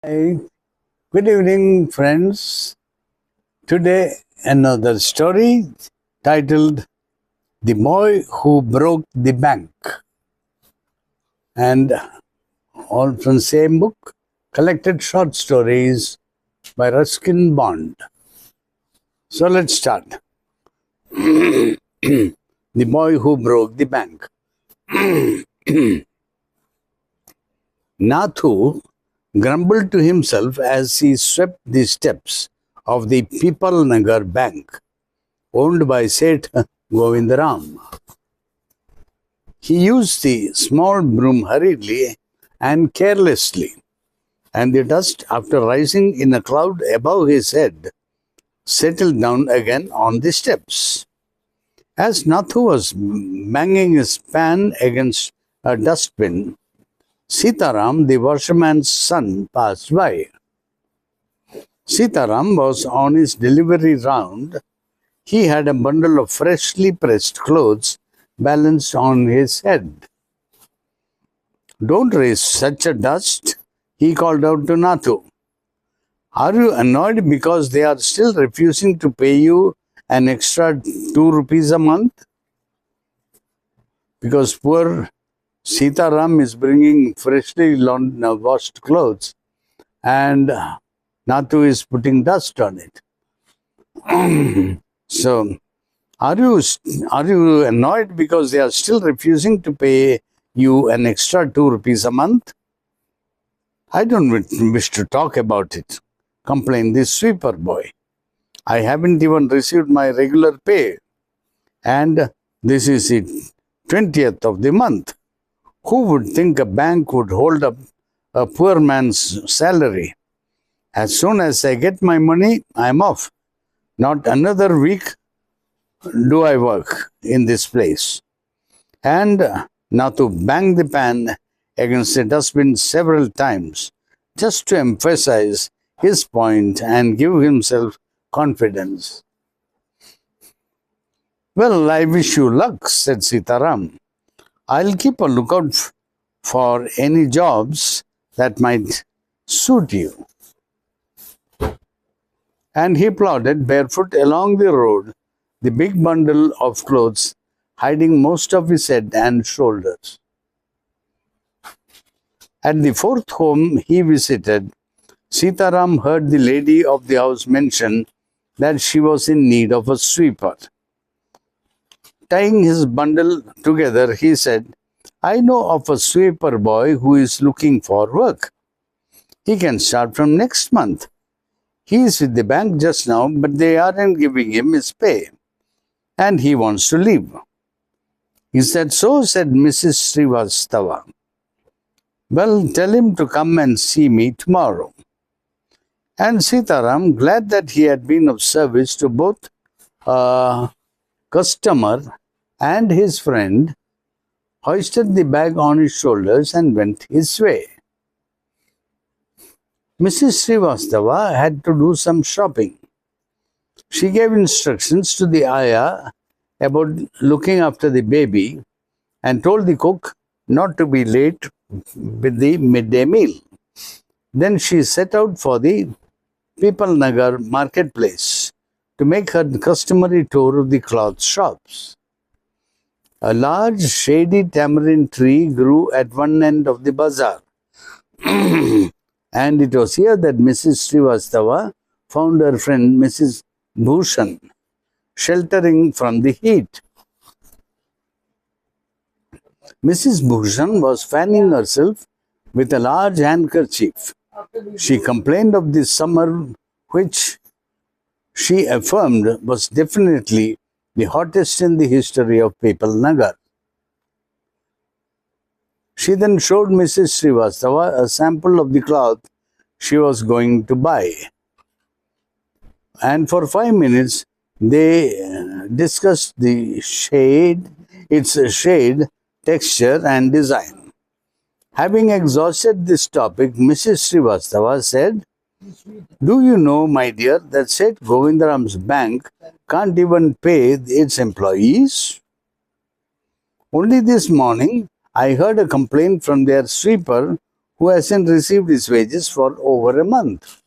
Hi, good evening, friends. Today, another story titled The Boy Who Broke the Bank, and all from the same book, Collected Short Stories by Ruskin Bond. So let's start. The Boy Who Broke the Bank. Nathu grumbled to himself as he swept the steps of the Pipal Nagar Bank, owned by Seth Govindaram. He used the small broom hurriedly and carelessly, and the dust, after rising in a cloud above his head, settled down again on the steps. As Nathu was banging his pan against a dustbin, Sitaram, the washerman's son, passed by. Sitaram was on his delivery round. He had a bundle of freshly pressed clothes balanced on his head. "Don't raise such a dust," he called out to Nathu. "Are you annoyed because they are still refusing to pay you an extra 2 rupees a month?" Because poor Sitaram is bringing freshly washed clothes and Nathu is putting dust on it. So, are you annoyed because they are still refusing to pay you an extra 2 rupees a month? "I don't wish to talk about it," complained the sweeper boy. "I haven't even received my regular pay, and this is the 20th of the month. Who would think a bank would hold up a poor man's salary? As soon as I get my money, I'm off. Not another week do I work in this place." And Nathu banged the pan against the dustbin several times, just to emphasize his point and give himself confidence. "Well, I wish you luck," said Sitaram. "I'll keep a lookout for any jobs that might suit you." And he plodded barefoot along the road, the big bundle of clothes hiding most of his head and shoulders. At the fourth home he visited, Sitaram heard the lady of the house mention that she was in need of a sweeper. Tying his bundle together, he said, "I know of a sweeper boy who is looking for work. He can start from next month. He is with the bank just now, but they aren't giving him his pay, and he wants to leave." "Is that so?" said Mrs. Srivastava. "Well, tell him to come and see me tomorrow." And Sitaram, glad that he had been of service to both a customer and his friend, hoisted the bag on his shoulders and went his way. Mrs. Srivastava had to do some shopping. She gave instructions to the ayah about looking after the baby and told the cook not to be late with the midday meal. Then she set out for the Pipal Nagar marketplace to make her customary tour of the cloth shops. A large shady tamarind tree grew at one end of the bazaar. And it was here that Mrs. Srivastava found her friend Mrs. Bhushan, sheltering from the heat. Mrs. Bhushan was fanning herself with a large handkerchief. She complained of the summer, which she affirmed was definitely the hottest in the history of Pipal Nagar. She then showed Mrs. Srivastava a sample of the cloth she was going to buy. And for 5 minutes, they discussed its shade, texture, and design. Having exhausted this topic, Mrs. Srivastava said, "Do you know, my dear, that Seth Govindaram's bank can't even pay its employees? Only this morning, I heard a complaint from their sweeper who hasn't received his wages for over a month.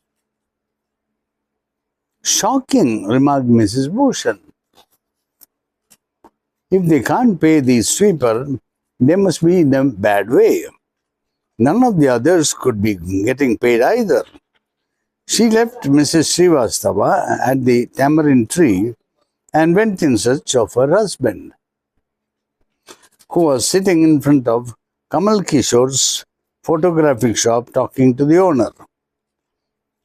Shocking, remarked Mrs. Bhushan. If they can't pay the sweeper, they must be in a bad way. None of the others could be getting paid either. She left Mrs. Srivastava at the tamarind tree and went in search of her husband, who was sitting in front of Kamal Kishore's photographic shop talking to the owner.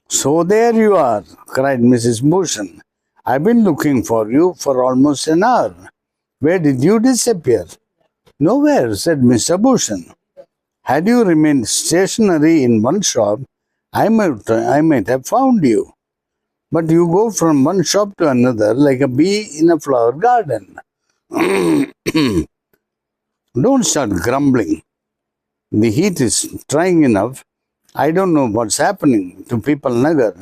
"So there you are," cried Mrs. Bhushan. "I've been looking for you for almost an hour. Where did you disappear?" "Nowhere," said Mr. Bhushan. "Had you remained stationary in one shop, I might have found you. But you go from one shop to another like a bee in a flower garden." "Don't start grumbling. The heat is trying enough. I don't know what's happening to People Nagar.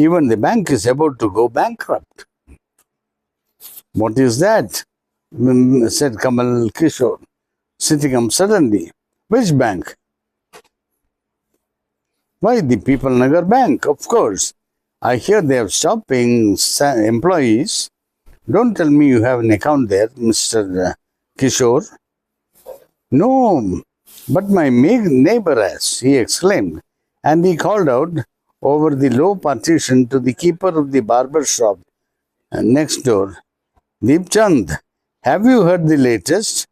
Even the bank is about to go bankrupt." "What is that?" said Kamal Kishore, sitting up suddenly. "Which bank?" "Why, the People Nagar Bank, of course. I hear they have stopped paying employees. Don't tell me you have an account there, Mr. Kishore." "No, but my neighbor has," he exclaimed, and he called out over the low partition to the keeper of the barber shop next door. "Deep Chand, have you heard the latest?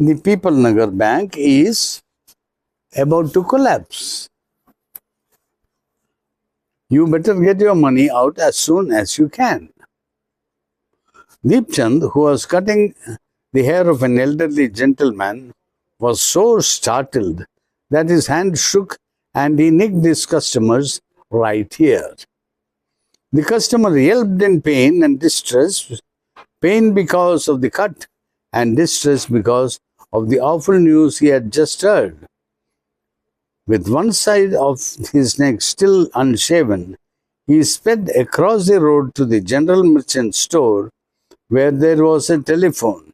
The People Nagar Bank is about to collapse. You better get your money out as soon as you can." Deep Chand, who was cutting the hair of an elderly gentleman, was so startled that his hand shook and he nicked his customers right here. The customer yelped in pain and distress, pain because of the cut and distress because of the awful news he had just heard. With one side of his neck still unshaven, he sped across the road to the general merchant store where there was a telephone.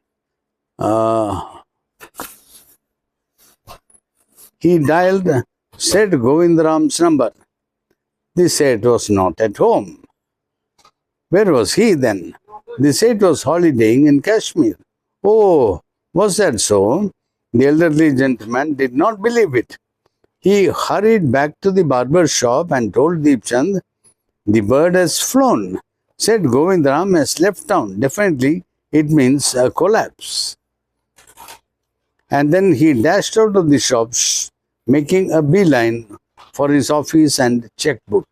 He dialed Seth Govindram's number. The Seth was not at home. Where was he then? The Seth was holidaying in Kashmir. "Oh, was that so?" The elderly gentleman did not believe it. He hurried back to the barber shop and told Deep Chand, "The bird has flown. Said Govindram has left town. Definitely, it means a collapse." And then he dashed out of the shop, making a beeline for his office and checkbook.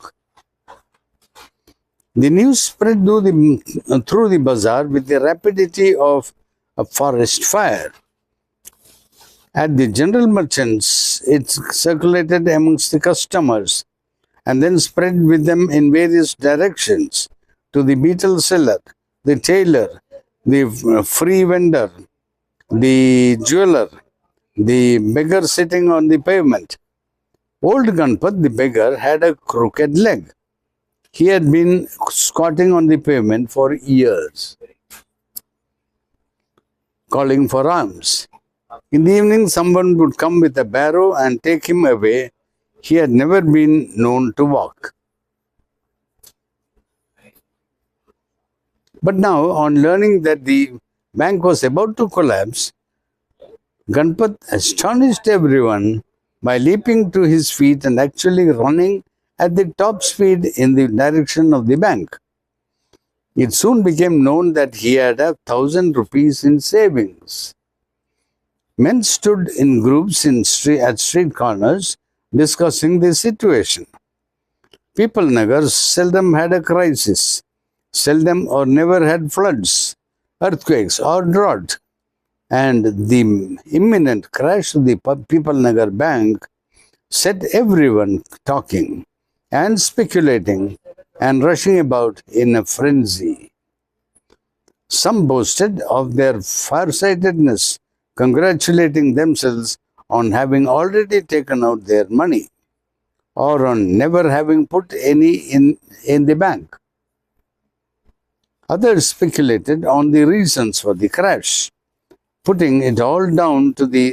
The news spread through the bazaar with the rapidity of a forest fire. At the general merchants, it circulated amongst the customers and then spread with them in various directions to the beetle seller, the tailor, the free vendor, the jeweler, the beggar sitting on the pavement. Old Ganpat, the beggar, had a crooked leg. He had been squatting on the pavement for years, calling for alms. In the evening, someone would come with a barrow and take him away. He had never been known to walk. But now, on learning that the bank was about to collapse, Ganpat astonished everyone by leaping to his feet and actually running at the top speed in the direction of the bank. It soon became known that he had 1,000 rupees in savings. Men stood in groups at street corners discussing the situation. People Nagar seldom had a crisis, seldom or never had floods, earthquakes or drought, and the imminent crash of the People Nagar Bank set everyone talking and speculating and rushing about in a frenzy. Some boasted of their farsightedness, congratulating themselves on having already taken out their money or on never having put any in the bank. Others speculated on the reasons for the crash, putting it all down to the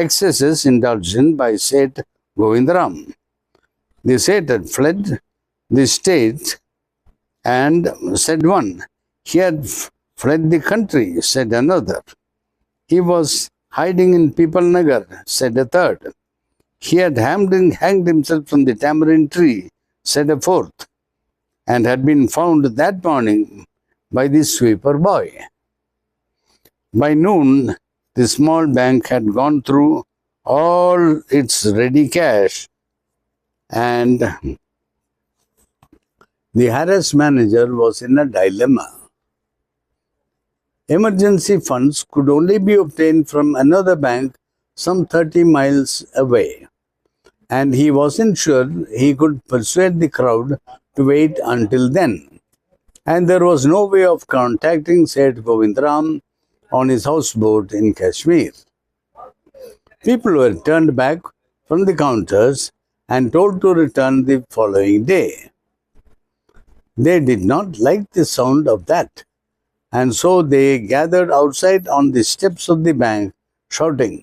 excesses indulged in by Seth Govindaram. The Seth had fled the state and said one. He had fled the country, said another. He was hiding in People Nagar, said a third. He had hanged himself from the tamarind tree, said a fourth, and had been found that morning by the sweeper boy. By noon, the small bank had gone through all its ready cash, and the harassed manager was in a dilemma. Emergency funds could only be obtained from another bank some 30 miles away, and he wasn't sure he could persuade the crowd to wait until then. And there was no way of contacting Seth Govindaram on his houseboat in Kashmir. People were turned back from the counters and told to return the following day. They did not like the sound of that, and so they gathered outside on the steps of the bank, shouting,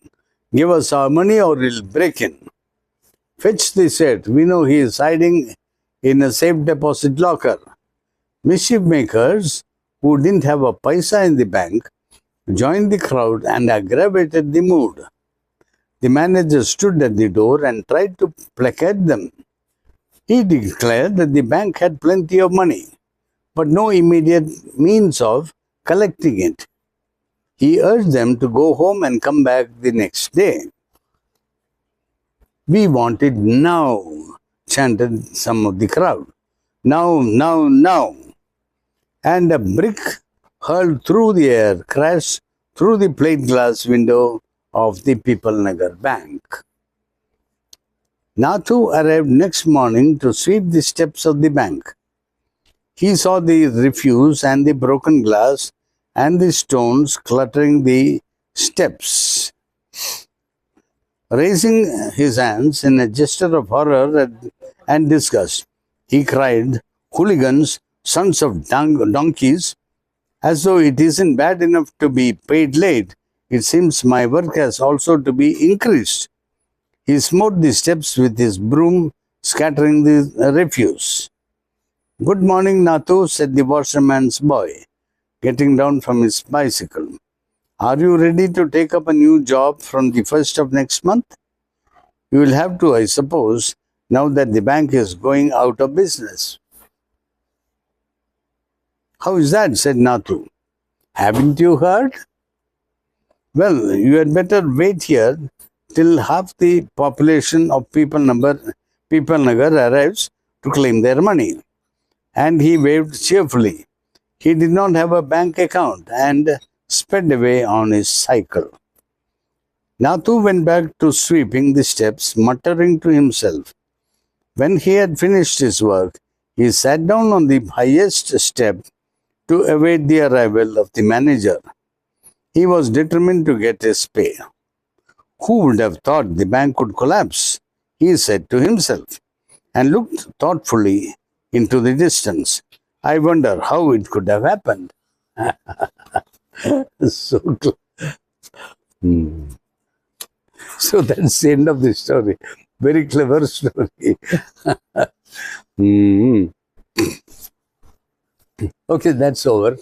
"Give us our money or we'll break in." "Fetch the Seth, we know he is hiding in a safe deposit locker." Mischief makers, who didn't have a paisa in the bank, joined the crowd and aggravated the mood. The manager stood at the door and tried to placate them. He declared that the bank had plenty of money, but no immediate means of collecting it. He urged them to go home and come back the next day. "We want it now," chanted some of the crowd. "Now, now, now." And a brick hurled through the air crashed through the plate glass window of the People Nagar Bank. Nathu arrived next morning to sweep the steps of the bank. He saw the refuse and the broken glass and the stones cluttering the steps. Raising his hands in a gesture of horror and disgust, he cried, "Hooligans, sons of donkeys, as though it isn't bad enough to be paid late, it seems my work has also to be increased." He smote the steps with his broom, scattering the refuse. "Good morning, Nathu," said the washerman's boy, getting down from his bicycle. "Are you ready to take up a new job from the 1st of next month?" "You will have to, I suppose, now that the bank is going out of business." "How is that?" said Nathu. "Haven't you heard?" "Well, you had better wait here till half the population of People Nagar arrives to claim their money." And he waved cheerfully. He did not have a bank account and sped away on his cycle. Nathu went back to sweeping the steps, muttering to himself. When he had finished his work, he sat down on the highest step to await the arrival of the manager. He was determined to get his pay. Who would have thought the bank could collapse? He said to himself, and looked thoughtfully into the distance. I wonder how it could have happened. So, so that's the end of the story. Very clever story. Okay, that's over.